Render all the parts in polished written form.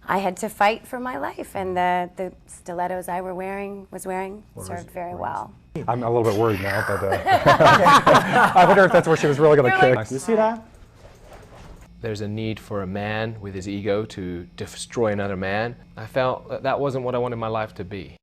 I had to fight for my life, and the stilettos I was wearing served very well. I'm a little bit worried now, but I wonder if that's where she was really going to kick. You see that? There's a need for a man with his ego to destroy another man. I felt that that wasn't what I wanted my life to be.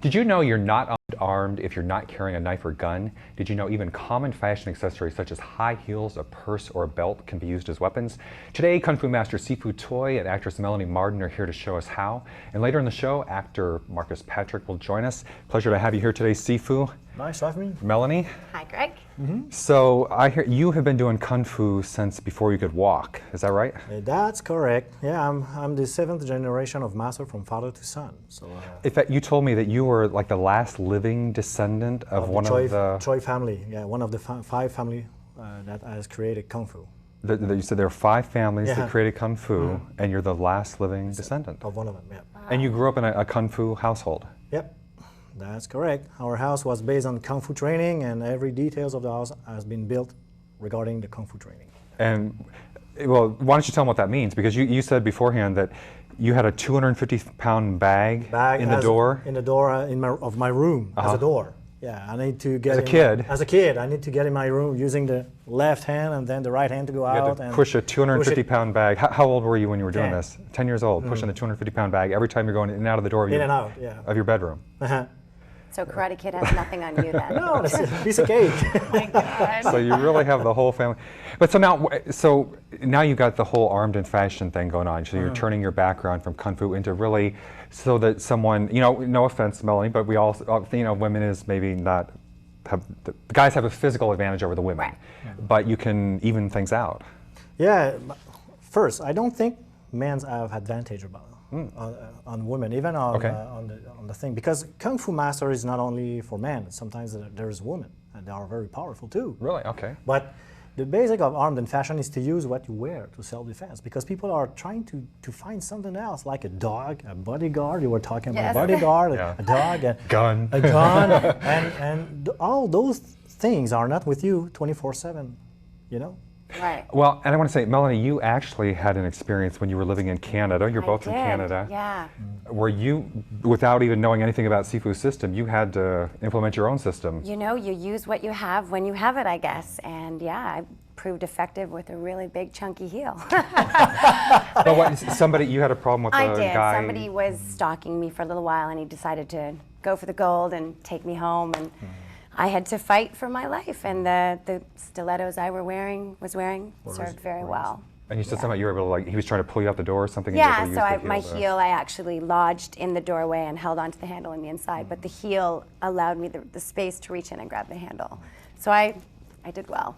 Did you know you're not armed if you're not carrying a knife or gun? Did you know even common fashion accessories such as high heels, a purse, or a belt can be used as weapons? Today, Kung Fu Master Sifu Toy and actress Melanie Marden are here to show us how. And later in the show, actor Marcus Patrick will join us. Pleasure to have you here today, Sifu. Nice to have me. Hi, Melanie. Greg. So I hear you have been doing Kung Fu since before you could walk. Is that right? That's correct. Yeah, I'm the 7th generation of master from father to son. So. In fact, you told me that you were like the last living descendant of one Choi, of the Choi family. Yeah, one of the 5 family that has created Kung Fu. You said there are 5 families that created Kung Fu, and you're the last living descendant. Of one of them, yeah. And you grew up in a Kung Fu household. Yep, that's correct. Our house was based on Kung Fu training, and every details of the house has been built regarding the Kung Fu training. And, well, why don't you tell them what that means? Because you said beforehand that you had a 250-pound bag in the door. In the door of my room, as a door. Yeah, I need to get As a kid, I need to get in my room using the left hand and then the right hand to go out. You had to push a 250-pound bag. How old were you when you were doing this? 10 years old, pushing the 250-pound bag every time you're going in and out of the door of your bedroom. So Karate Kid has nothing on you then? No, it's a piece of cake. Oh my God. So you really have the whole family. But so now you got the whole armed and fashion thing going on. So you're turning your background from Kung Fu into really so that someone, no offense, Melanie, but we all, women is maybe not, the guys have a physical advantage over the women. Right. But you can even things out. Yeah, first, I don't think men have advantage on women, even on the thing, because Kung Fu Master is not only for men. Sometimes there's women, and they are very powerful too. Really? Okay. But the basic of armed and fashion is to use what you wear to self-defense, because people are trying to find something else, like a dog, a bodyguard. You were talking about a bodyguard, a dog, a gun, and all those things are not with you 24/7, Right. Well, and I want to say, Melanie, you actually had an experience when you were living in Canada. You're both from Canada. Yeah. Where you, without even knowing anything about Sifu's system, you had to implement your own system. You use what you have when you have it, I guess. And yeah, I proved effective with a really big chunky heel. But you had a problem with I a did. guy? Somebody was stalking me for a little while, and he decided to go for the gold and take me home. And I had to fight for my life, and the stilettos I was wearing served very well. And you said something about you were able to, he was trying to pull you out the door or something? Yeah, so my heel I actually lodged in the doorway and held onto the handle on the inside, but the heel allowed me the space to reach in and grab the handle. So I did well.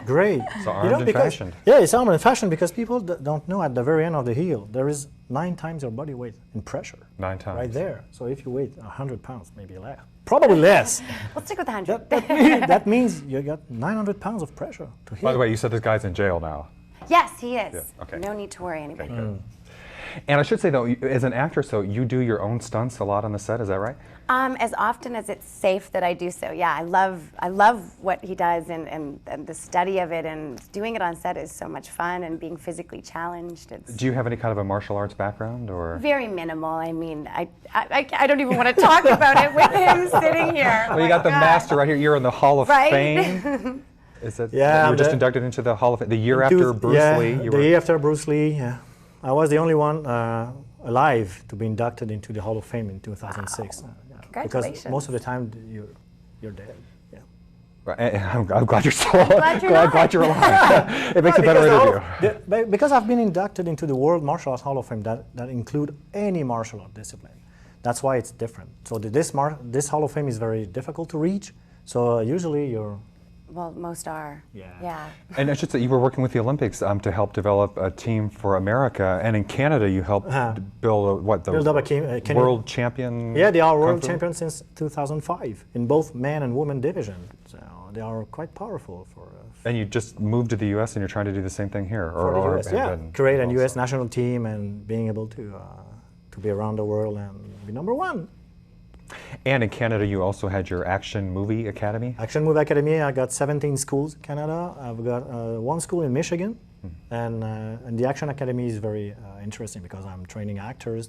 Great. So armed and fashioned. Yeah, it's armed and fashioned because people don't know at the very end of the heel, there is 9 times your body weight in pressure. 9 times. Right there. So if you weigh 100 pounds, maybe less. Probably less. Let's stick with 100. That means you got 900 pounds of pressure to heel. By the way, you said this guy's in jail now. Yes, he is. Yeah, okay. No need to worry anybody. Okay, and I should say, though, as an actor, so you do your own stunts a lot on the set, is that right? As often as it's safe that I do so. Yeah, I love what he does, and the study of it, and doing it on set is so much fun, and being physically challenged. Do you have any kind of a martial arts background, or? Very minimal. I mean, I don't even want to talk about it with him sitting here. Well, you got the master right here. You're in the Hall of Fame. Is that, you were just inducted into the Hall of Fame the year after Bruce Lee? The year after Bruce Lee, yeah. I was the only one alive to be inducted into the Hall of Fame in 2006. Wow. Congratulations. Because most of the time you're dead. Yeah. Right. And I'm glad you're still alive. Glad you're alive. It makes a better interview. Because I've been inducted into the World Martial Arts Hall of Fame that include any martial art discipline. That's why it's different. So this Hall of Fame is very difficult to reach. So usually you're... Well, most are. Yeah. And I should say, you were working with the Olympics to help develop a team for America, and in Canada you helped build the world champion. Yeah, they are world champions since 2005 in both men and women division. So they are quite powerful for. And you just moved to the U.S. and you're trying to do the same thing here, for the U.S. Yeah, create a U.S. national team and being able to be around the world and be #1. And in Canada, you also had your Action Movie Academy? Action Movie Academy, I got 17 schools in Canada. I've got one school in Michigan. And the Action Academy is very interesting because I'm training actors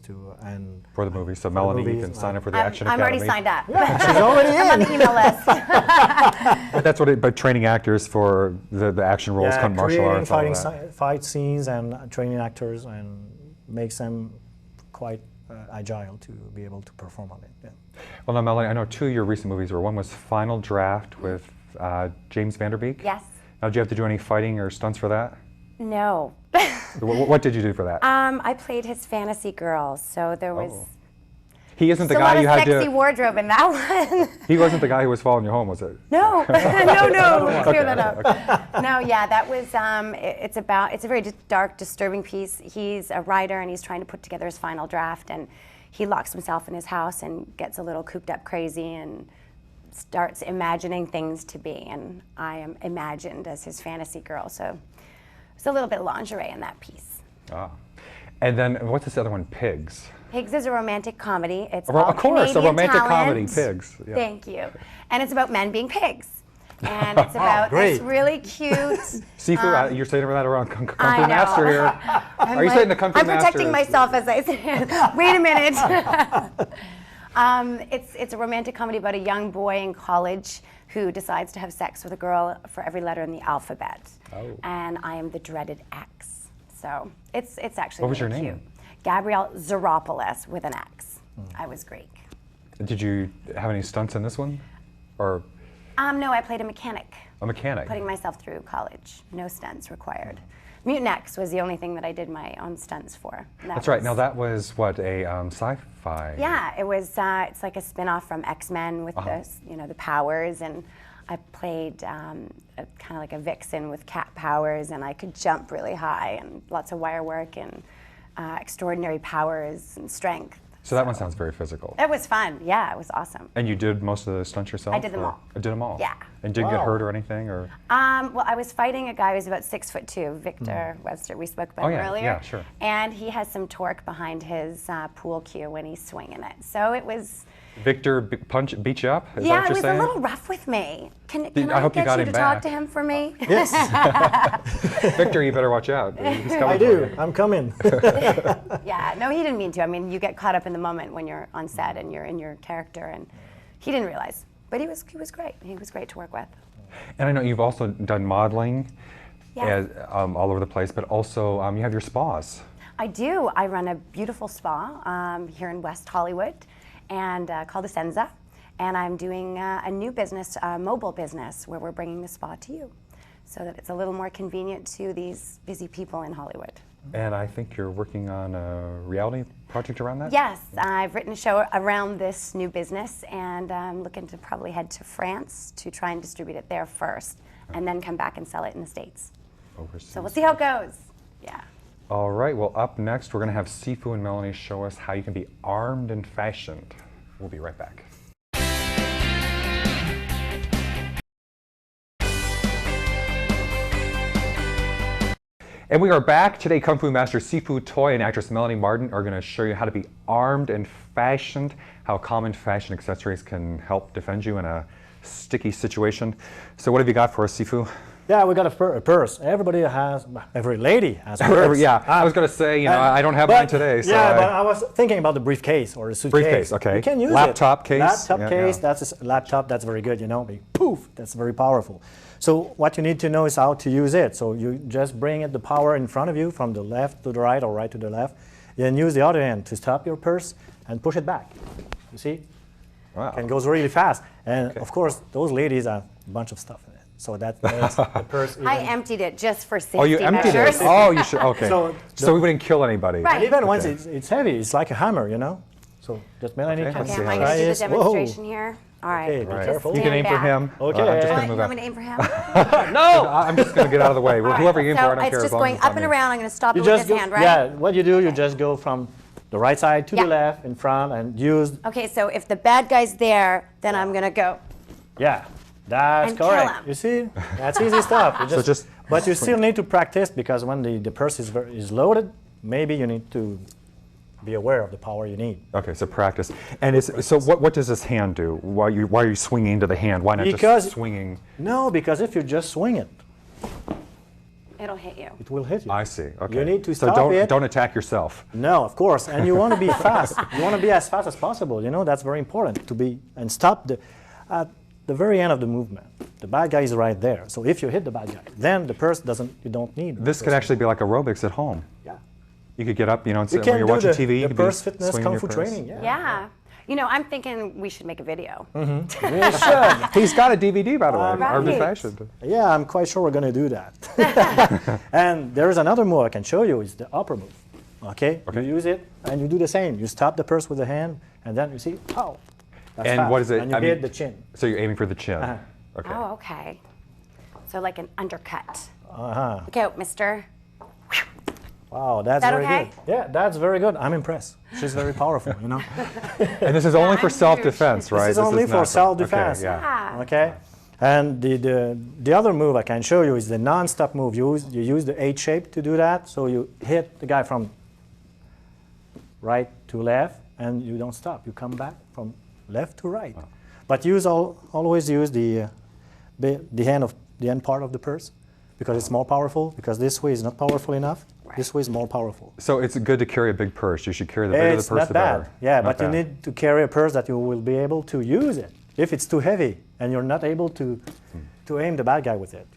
for the movies. So Melanie, you can sign up for the Action I'm Academy. already signed up. Yeah, she's already in. I'm on the email list. But that's what but training actors for the action roles, Yeah, come martial creating arts, all that. fight scenes and training actors and makes them quite agile to be able to perform on it. Yeah. Well, now, Melanie, I know two of your recent movies were, one was Final Draft with James Van Der Beek. Yes. Now, did you have to do any fighting or stunts for that? No. What did you do for that? I played his fantasy girl, so there was He isn't the a guy lot you of had sexy to. wardrobe in that one. He wasn't the guy who was following you home, was it? No, no, clear that up. No, yeah, that was, it's a very dark, disturbing piece. He's a writer and he's trying to put together his final draft, and he locks himself in his house and gets a little cooped up crazy and starts imagining things to be, and I am imagined as his fantasy girl, so there's a little bit of lingerie in that piece. Ah. And then, what's this other one, Pigs? Pigs is a romantic comedy. It's all Of course, a Canadian romantic comedy, talent. Pigs. Yeah. Thank you. And it's about men being pigs. And it's about this really cute... Sifu, you're saying that around Kung Fu I know. Master here. Are you saying the Kung Fu I'm Master protecting is- myself as I say it. Wait a minute. It's a romantic comedy about a young boy in college who decides to have sex with a girl for every letter in the alphabet. Oh. And I am the dreaded X. So it's actually What was really your cute. name? Gabrielle Zaropoulos with an X. I was Greek. Did you have any stunts in this one? Or No, I played a mechanic. a mechanic? Putting myself through college. No stunts required. Mutant X was the only thing that I did my own stunts for. That's right. Now that was what, a sci-fi? Yeah, it was. It's like a spin-off from X-Men with the powers, and I played kind of like a vixen with cat powers, and I could jump really high, and lots of wire work, and extraordinary powers and strength. So that one sounds very physical. It was fun. Yeah, it was awesome. And you did most of the stunts yourself? I did them all. Did them all? Yeah. And didn't get Wow. hurt or anything, or? Well, I was fighting a guy who was about 6'2", Victor Webster. We spoke about Oh, him yeah, earlier. yeah, sure. And he has some torque behind his pool cue when he's swinging it. So it was. Victor beat you up? Is that Yeah, what it you're was saying? a little rough with me. Can I I hope you get got you him to back. talk to him for me? Yes, Victor, you better watch out. He's coming I for do. you. I'm coming. Yeah, no, he didn't mean to. I mean, you get caught up in the moment when you're on set and you're in your character, and he didn't realize. But he was great. He was great to work with. And I know you've also done modeling Yeah. all over the place, but also you have your spas. I do. I run a beautiful spa here in West Hollywood, and called Essenza. And I'm doing a new business, a mobile business, where we're bringing the spa to you, so that it's a little more convenient to these busy people in Hollywood. And I think you're working on a reality project around that? Yes, I've written a show around this new business, and I'm looking to probably head to France to try and distribute it there first, and then come back and sell it in the States. Overseas. So we'll see how it goes. Yeah. All right, well, up next, we're going to have Sifu and Melanie show us how you can be armed and fashioned. We'll be right back. And we are back. Today, Kung Fu Master Sifu Toy and actress Melanie Marden are going to show you how to be armed and fashioned, how common fashion accessories can help defend you in a sticky situation. So what have you got for us, Sifu? Yeah, we got a purse. Everybody has, every lady has a purse. Yeah, I was going to say, you know, I don't have mine today. So yeah, but I was thinking about the briefcase or the suitcase. Briefcase, okay. You can use Laptop it. case. Laptop Yeah, case, yeah. that's a laptop, that's very good, you know. Poof, that's very powerful. So what you need to know is how to use it. So you just bring it, the power in front of you from the left to the right or right to the left. Then use the other hand to stop your purse and push it back. You see? Wow. And it goes really fast. And of course, those ladies have a bunch of stuff in it. So that makes the purse even... I emptied it just for safety Oh, you emptied measures. it? Oh, you should, okay. So So we wouldn't kill anybody. Right. And even once Okay. it's heavy, it's like a hammer, you know? So just Melanie Okay, can let's Okay, see am how I that going to do the this. Whoa. demonstration here? All right. Okay, be just careful. You can stand aim for back. him. Okay. I'm just You going to want move me to aim for him? I'm just going to get out of the way. Whoever you aim for, I don't So care. it's as just long as going it's on up and me. around. I'm going to stop it You with just this go, hand, right? yeah, what you do, you just go from the right side to Yeah. the left, in front, and use, Okay, so if the bad guy's there, then I'm going to go. yeah, that's And kill correct. him. You see, that's easy stuff. You just- but you still need to practice because when the purse is loaded, maybe you need to be aware of the power you need. Okay, so practice. And so what does this hand do? Why are you swinging into the hand? Why not Because- just swinging? No, because if you just swing it, It'll hit you. it will hit you. I see. Okay. You need to so stop it. don't attack yourself. No, of course, and you want to be fast. You want to be as fast as possible. You know, that's very important to be and stop at the very end of the movement. The bad guy is right there. So if you hit the bad guy, then the purse doesn't. You don't need. This could actually be like aerobics at home. Yeah. You could get up, and You sit, can when you're do watching the, TV. you the could be purse fitness swinging kung your fu purse. training. Yeah. You know, I'm thinking we should make a video. You should. He's got a DVD, by the way. Armed and Right. Fashioned. Yeah, I'm quite sure we're going to do that. And there is another move I can show you. It's the upper move. Okay? Okay. You use it, and you do the same. You stop the purse with the hand, and then you see, pow. That's And fast. what is it? And you I hit mean- the chin. So you're aiming for the chin. Uh-huh. Okay. Oh, okay. So like an undercut. Uh-huh. Okay, mister. Wow, that's that very okay? good. Yeah, that's very good. I'm impressed. She's very powerful, you know. And this is only for I'm self-defense, right? This is only for not self-defense. Okay, yeah. Yeah. Okay? And the other move I can show you is the non-stop move. You use the H shape to do that. So you hit the guy from right to left, and you don't stop. You come back from left to right. But always use the end part of the purse, because it's more powerful, because this way is not powerful enough. This way is more powerful. So it's good to carry a big purse. You should carry the bigger the It's purse, not the bad. better. Yeah, Not but you bad. need to carry a purse that you will be able to use it. If it's too heavy and you're not able to aim the bad guy with it.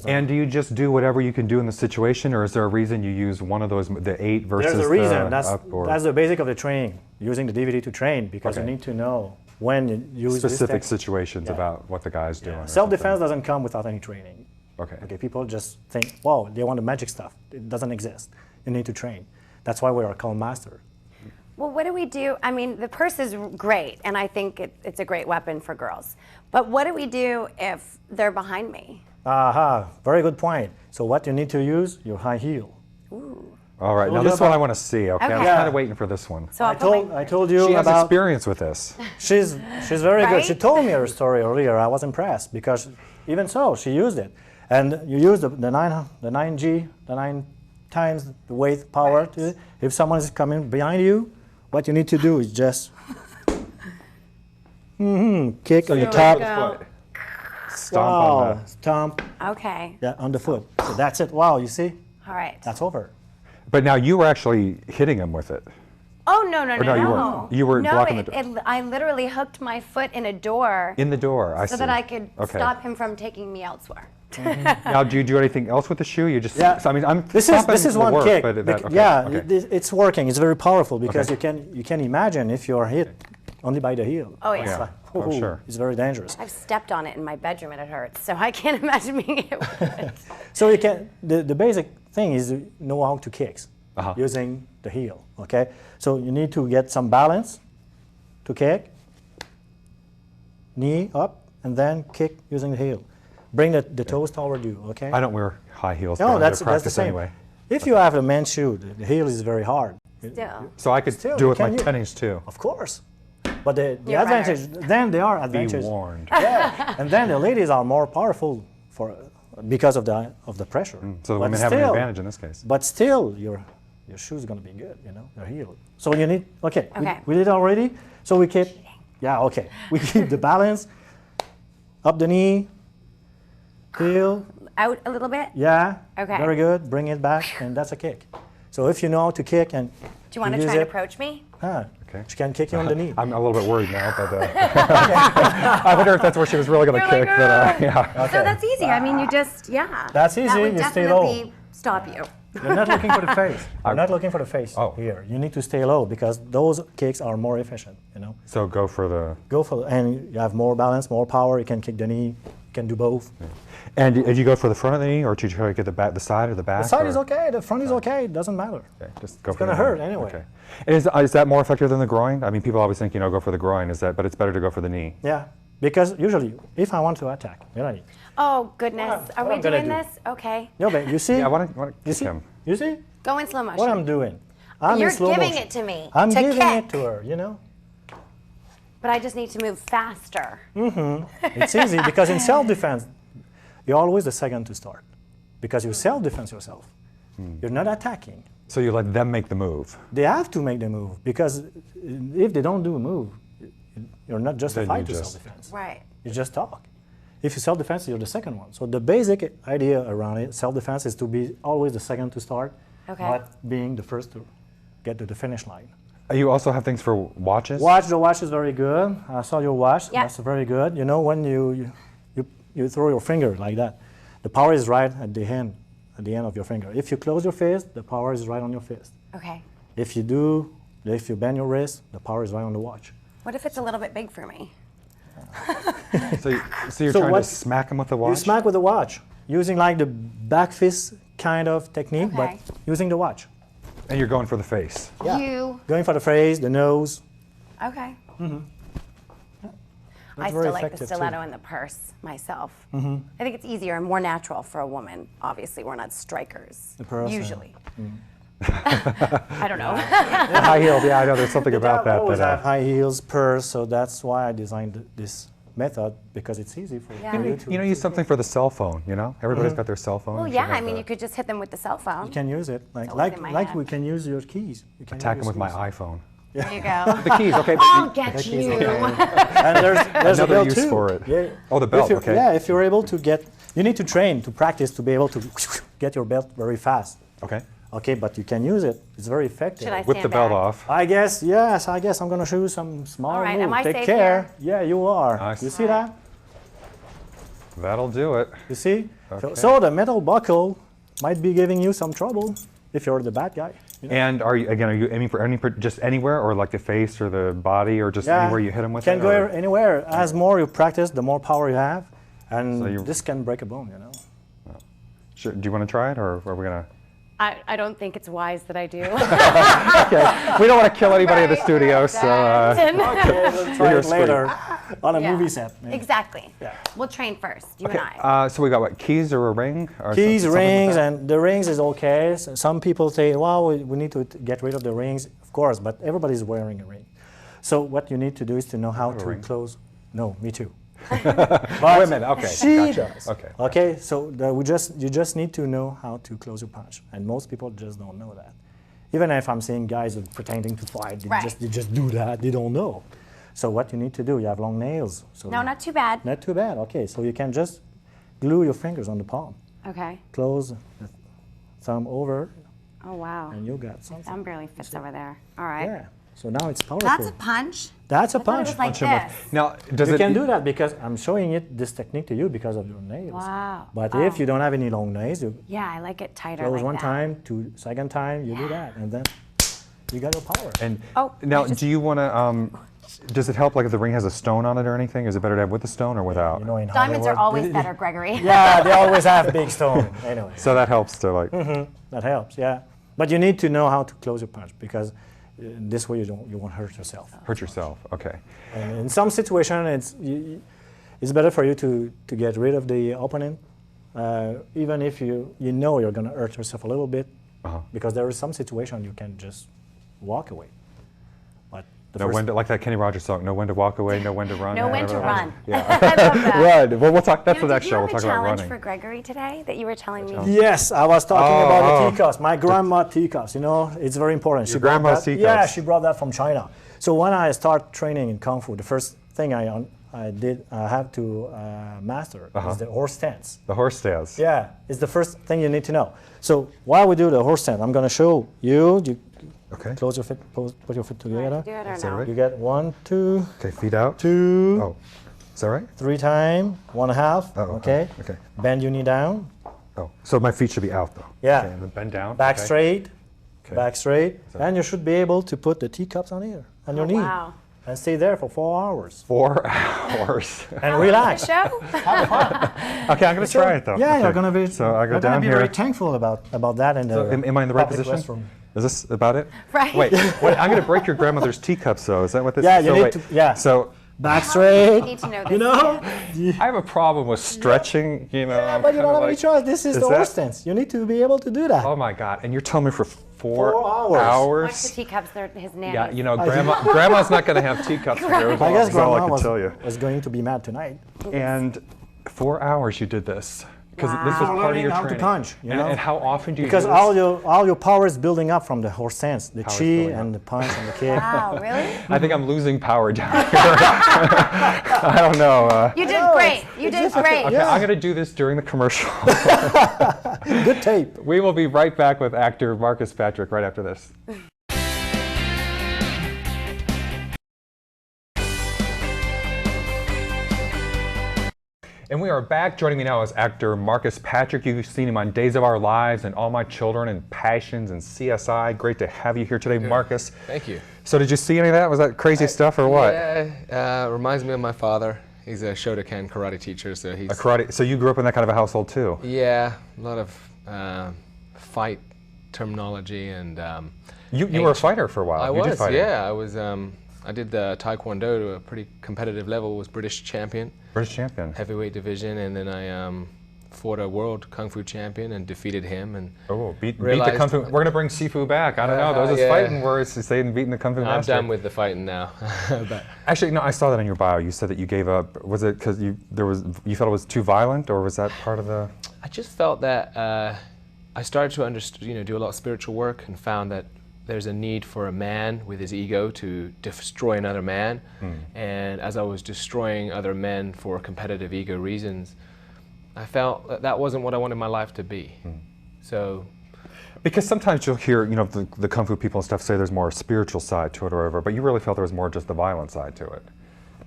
And do you just do whatever you can do in the situation, or is there a reason you use one of those, the 8 versus There's a reason. the up? Or That's the basic of the training, using the DVD to train, because you Okay. need to know when you use this specific tech- situations Yeah. about what the guy's doing. or Self-defense doesn't come without any training. something. Okay. Okay, people just think, wow, they want the magic stuff. It doesn't exist. You need to train. That's why we are called master. Well, what do we do? I mean, the purse is great, and I think it's a great weapon for girls. But what do we do if they're behind me? Aha, very good point. So what you need to use, your high heel. All right. Now Told you this one I about- want to see. Okay. Okay. I'm Yeah. kind of waiting for this one. So I'll put my- I told you She has about. experience with this. She's very good. She Right? told me her story earlier. I was impressed because even so, she used it. And you use the 9G, the 9 times the weight power. Right. If someone is coming behind you, what you need to do is just kick on your There we top. go. Stomp Wow, on the. stomp Okay. on the foot. So that's it. Wow, you see? All right. That's over. But now you were actually hitting him with it. Oh, no, no, Or no, no, you no. weren't. You were no, blocking the door. I literally hooked my foot in a door In the door. I so see. that I could Okay. stop him from taking me elsewhere. Now, do you do anything else with the shoe? You just. Yeah. So, I mean, I'm. This stomping is will one work, kick. But that, okay, Yeah, okay. it's working. It's very powerful because Okay. you can imagine if you're hit only by the heel. Oh, yeah. It's Yeah. like, Oh, ooh, sure. It's very dangerous. I've stepped on it in my bedroom and it hurts, so I can't imagine being hit with it. So you can. The basic thing is to know how to kick Uh-huh. using the heel. Okay. So you need to get some balance to kick. Knee up and then kick using the heel. Bring the toes toward you. Okay. I don't wear high heels. but No, I'm that's gonna the practice same. anyway. If you have a men's shoe, the heel is very hard. Still. So I could Still, do it with my can you- tennies too. Of course. But the You're advantage, then they are Be advantages. warned. Yeah, and then the ladies are more powerful because of the pressure. So the But women have an still- advantage in this case. But still, your shoe's gonna be good, your heel. So you need okay. Okay. We did already. So we keep okay. We keep the balance up the knee, heel. Out a little bit? Yeah. Okay. Very good. Bring it back, and that's a kick. So if you know how to kick and Do you want to use try and it, approach me? Okay. she can kick you on the knee. I'm a little bit worried now, but I wonder if that's where she was really going to You're kick. like, But "Oh." yeah. So that's easy. I mean, you just, yeah. That's easy. That would You stay low. definitely stop you. You're not looking for the face. You're not looking for the face Oh. here. You need to stay low because those kicks are more efficient. So go for the. Go for and you have more balance, more power. You can kick the knee. You can do both. And did you go for the front of the knee, or did you try to get the side or the back? The side or- is okay. The front is okay. It doesn't matter. Okay, just go It's for gonna the knee. hurt anyway. Okay. And is that more effective than the groin? I mean, people always think go for the groin. But it's better to go for the knee. Yeah, because usually if I want to attack, Melanie. Oh, goodness. What Are we I'm gonna doing do. this? Okay. No, but you see. Yeah, why don't you kick see? him? You see Go in slow motion. what I'm doing? I'm You're in slow giving motion. it to me. I'm to giving kick. it to her. But I just need to move faster. It's easy because in self-defense, you're always the second to start because you self-defense yourself. You're not attacking. So you let them make the move. They have to make the move, because if they don't do a move, you're not justified Then you to just- self-defense. Right. You just talk. If you self-defense, you're the second one. So the basic idea around it, self-defense, is to be always the second to start, Okay. not being the first to get to the finish line. You also have things for watches? The watch is very good. I saw your watch. Yeah. That's very good. You know, when you throw your finger like that, the power is right at the end of your finger. If you close your fist, the power is right on your fist. Okay. If you bend your wrist, the power is right on the watch. What if it's a little bit big for me? So you're So trying to what- smack them with the watch? You smack with the watch, using like the back fist kind of technique, but Okay. using the watch. And you're going for the face. Yeah. You. Going for the face, the nose. Okay. I very still like the effective, too. stiletto in the purse myself. I think it's easier and more natural for a woman. Obviously, we're not strikers. The purse, yeah. Usually. I don't know. High heels, yeah, I know there's something about that. always that have high heels, purse, so that's why I designed this method, because it's easy for Yeah. you to. you know, use something for the cell phone, you know? Everybody's got their cell phone. Well, You yeah, should I have mean, that. you could just hit them with the cell phone. You can use it, always in my hand. we can use your keys. You can Attack use them with your my keys. iPhone. There you go. The keys, okay. But I'll you- get you. And there's a Another belt use too. for it. Yeah. Oh, the belt, If you're- okay. Yeah, if you're able to get, you need to train to practice to be able to get your belt very fast. Okay. Okay, but you can use it. It's very effective. Should I Whip the stand belt back? off. I guess, yes, I guess I'm going to show you some small All right, moves. am I Take safe care. Yeah, you are. Nice. You see that? That'll do it. You see? Okay. So the metal buckle might be giving you some trouble if you're the bad guy. You know? And are you aiming for just anywhere, or like the face or the body, or just anywhere you hit them with can it? go or- anywhere. As more you practice, the more power you have. And So you- this can break a bone, you know. Sure. Do you want to try it, or are we gonna? I don't think it's wise that I do. Okay. We don't want to kill anybody in the Right, studio, right, so. right. We'll try You're it later on a Yeah. movie set. maybe. Exactly. Yeah. We'll train first, you Okay. and I. So we got what? Keys or a ring? Or Keys, something like rings, that? and the rings is okay. Some people say, well, we need to get rid of the rings. Of course, but everybody's wearing a ring. So what you need to do is to know how have a to ring. close. No, me too. Wait a minute. Okay. She gotcha. does. Okay. Okay. So you just need to know how to close your punch, and most people just don't know that. Even if I'm seeing guys who are pretending to fight, Right. they just do that. They don't know. So what you need to do, you have long nails. So No, not too bad. not too bad. Okay. So you can just glue your fingers on the palm, Okay. close the thumb over, Oh, wow. and you got something. Thumb barely fits over there. All right. Yeah. So now it's powerful. That's a punch. That's a I thought it punch. was like Punch him with- this. Now, does You it? can do that because I'm showing it this technique to you because of your nails. Wow. But Oh. if you don't have any long nails, you Yeah, I like it tighter close like one that. time, second time, you do that, and then you got your power. And Oh, now, I just- do you want to? Does it help, like if the ring has a stone on it or anything? Is it better to have with the stone or without? You know, in Diamonds are Hollywood, always they- better, Gregory. Yeah, they always have big stone. Anyway, So that helps to like. that helps. Yeah, but you need to know how to close your punch because this way you won't hurt yourself. Hurt yourself. Okay. And in some situation, it's better for you to get rid of the opponent, even if you know you're going to hurt yourself a little bit, because there is some situation you can just walk away. But the Know first when to, like that Kenny Rogers song. Know when to walk away. Know when to run. Know when to run. Yeah. I love that. Run. Well, we'll talk. That's Now, the next did show. you We'll have talk a about challenge running. for Gregory today that you were telling me? Yes, I was talking Oh, about oh. the teacups. My grandma teacups, you know, it's very important. Your brought grandma's that, teacups. Yeah, she brought that from China. So when I start training in Kung Fu, the first thing I have to master is the horse stance. The horse stance. Yeah, it's the first thing you need to know. So while we do the horse stance, I'm going to show you. Okay. Close your feet, put your feet together. Do it or Is that no? right? You get 1, 2, Okay. Feet out. 2, Oh. Is that right? 3 times, 1.5. Oh, okay. okay. Bend your knee down. Oh. So my feet should be out though. Yeah. Okay, and then bend down. Back okay. straight. Okay. Back straight. So- And you should be able to put the teacups on here, on your Oh, knee. wow. And stay there for 4 hours. 4 hours. And relax. Show? Okay, I'm gonna try it though. Yeah, Okay. you're gonna be. So I go you're down gonna be here. very thankful about that in the. So am I in the right public position? restroom. Is this about it? Right. Wait, I'm going to break your grandmother's teacups, though. Is that what this Yeah, is? you So need wait. to. Yeah. So Back straight. You need to know this. You know. I have a problem with stretching, you know. Yeah, I'm but you kinda don't have any like- choice. This is the that- horse stance. You need to be able to do that. Oh my God! And you're telling me for 4 hours. hours? Watch the teacups, they're his nannies. Yeah, you know, grandma's not going to have teacups for very long. I guess That's all I grandma can tell you. was going to be mad tonight. And 4 hours you did this. Because this was part of your Learning how to training. punch, you know? And how often do you Because do this? all your power is building up from the horse sense, the Power's chi building and up. the punch and the kick. Wow, really? I think I'm losing power down here. I don't know. You did great. You did great. Okay, I'm going to do this during the commercial. Good tape. We will be right back with actor Marcus Patrick right after this. And we are back. Joining me now is actor Marcus Patrick. You've seen him on Days of Our Lives and All My Children and Passions and CSI. Great to have you here today, Marcus. Thank you. So did you see any of that? Was that crazy stuff or what? Yeah, reminds me of my father. He's a Shotokan karate teacher, so he's... A karate. So you grew up in that kind of a household too? Yeah, a lot of fight terminology and... You were a fighter for a while. I You did was, fighting. yeah. I did the Taekwondo to a pretty competitive level, was British champion. British champion. Heavyweight division, and then I fought a world Kung Fu champion and defeated him. And Beat the realized- Kung Fu. We're going to bring Sifu back. I don't know. Those is fighting words to say and beating the Kung Fu I'm master. done with the fighting now. But Actually, no, I saw that in your bio. You said that you gave up. Was it because you felt it was too violent, or was that part of the... I just felt that I started to do a lot of spiritual work and found that there's a need for a man with his ego to destroy another man. And as I was destroying other men for competitive ego reasons, I felt that that wasn't what I wanted my life to be. So, Because sometimes you'll hear, the Kung Fu people and stuff say there's more spiritual side to it or whatever, but you really felt there was more just the violent side to it.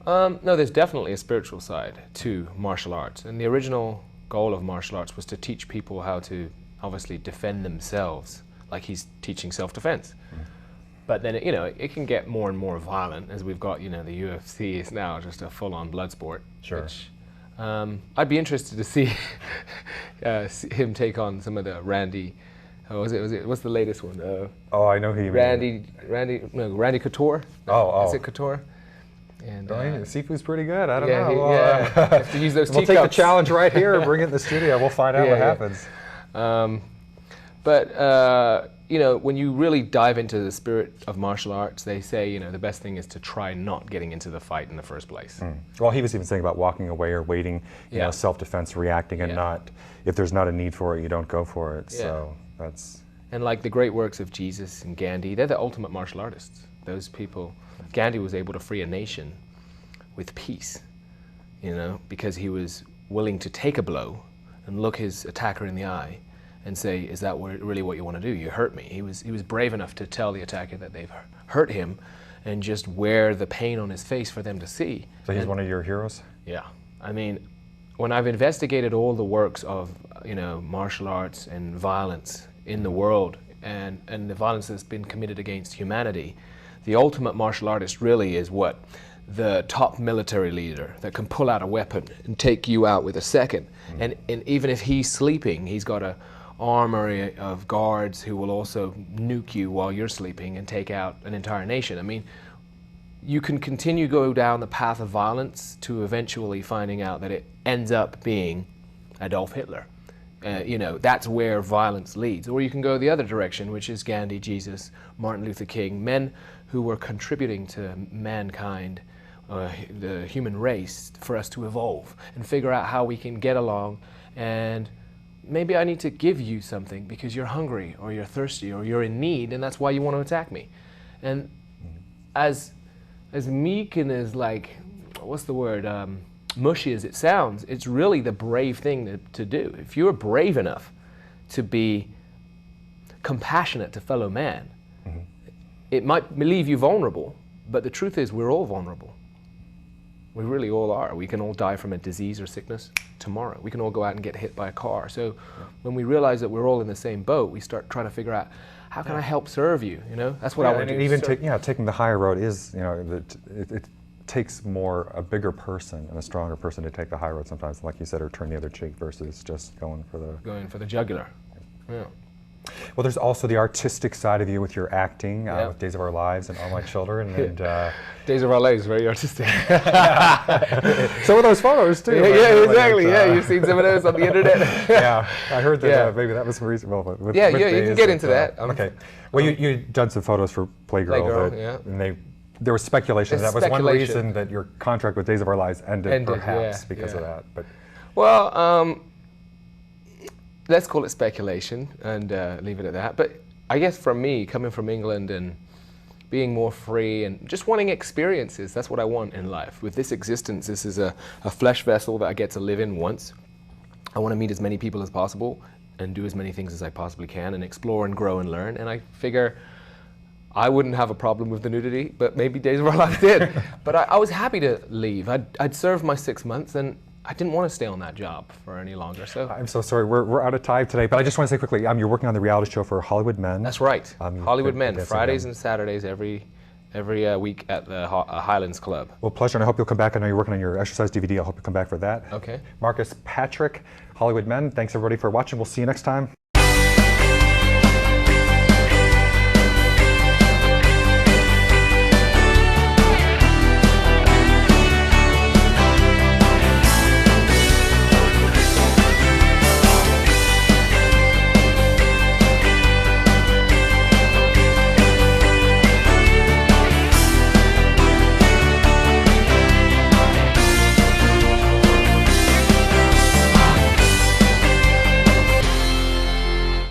no, there's definitely a spiritual side to martial arts. And the original goal of martial arts was to teach people how to obviously defend themselves, like he's teaching self-defense. But then, it can get more and more violent as we've got, the UFC is now just a full-on blood sport. Sure. Which, I'd be interested to see him take on some of the Randy, what's the latest one? Oh, I know who you mean. Randy Couture. Oh. Is it Couture? And Sifu's pretty good. I don't yeah, know. you Well, have to use those we'll take the teacups. challenge right here and bring it in the studio. We'll find out what happens. But when you really dive into the spirit of martial arts, they say, the best thing is to try not getting into the fight in the first place. Well, he was even saying about walking away or waiting, Yeah. self-defense, reacting, and not, if there's not a need for it, you don't go for it. Yeah. So that's... And like the great works of Jesus and Gandhi, they're the ultimate martial artists. Those people, Gandhi was able to free a nation with peace, because he was willing to take a blow and look his attacker in the eye and say, is that really what you want to do? You hurt me. He was brave enough to tell the attacker that they've hurt him and just wear the pain on his face for them to see. So he's one of your heroes? Yeah. I mean, when I've investigated all the works of, martial arts and violence in the world and the violence that's been committed against humanity, the ultimate martial artist really is what? The top military leader that can pull out a weapon and take you out with a second. And even if he's sleeping, he's got a armory of guards who will also nuke you while you're sleeping and take out an entire nation. I mean, you can continue to go down the path of violence to eventually finding out that it ends up being Adolf Hitler. That's where violence leads. Or you can go the other direction, which is Gandhi, Jesus, Martin Luther King, men who were contributing to mankind, the human race, for us to evolve and figure out how we can get along. And maybe I need to give you something because you're hungry or you're thirsty or you're in need, and that's why you want to attack me. And as meek and as mushy as it sounds, it's really the brave thing to do. If you're brave enough to be compassionate to fellow man, it might leave you vulnerable, but the truth is we're all vulnerable. We really all are. We can all die from a disease or sickness tomorrow. We can all go out and get hit by a car. So when we realize that we're all in the same boat, we start trying to figure out, how can I help serve you? That's what I want to do. And even taking the higher road is, it takes a bigger person and a stronger person to take the high road sometimes, like you said, or turn the other cheek versus just going for the jugular. Yeah. Well, there's also the artistic side of you with your acting, with Days of Our Lives and All My Children. And, Days of Our Lives, very artistic. Some of those photos, too. Yeah, exactly. You've seen some of those on the internet. Yeah, I heard that maybe that was reasonable. You can get into that. Okay. Well, you've done some photos for Playgirl. And there was speculation that was one reason that your contract with Days of Our Lives ended perhaps because of that. But well, let's call it speculation and leave it at that. But I guess for me, coming from England and being more free and just wanting experiences, that's what I want in life. With this existence, this is a flesh vessel that I get to live in once. I want to meet as many people as possible and do as many things as I possibly can and explore and grow and learn. And I figure I wouldn't have a problem with the nudity, but maybe Days of Our Life did. But I was happy to leave. I'd served my 6 months and I didn't want to stay on that job for any longer. So I'm so sorry, we're out of time today, but I just want to say quickly, you're working on the reality show for Hollywood Men. that's right. Hollywood Men, Fridays again. and Saturdays every week at the Highlands Club. Well, pleasure, and I hope you'll come back. I know you're working on your exercise DVD. I hope you'll come back for that. Okay. Marcus Patrick, Hollywood Men, thanks everybody for watching. We'll see you next time.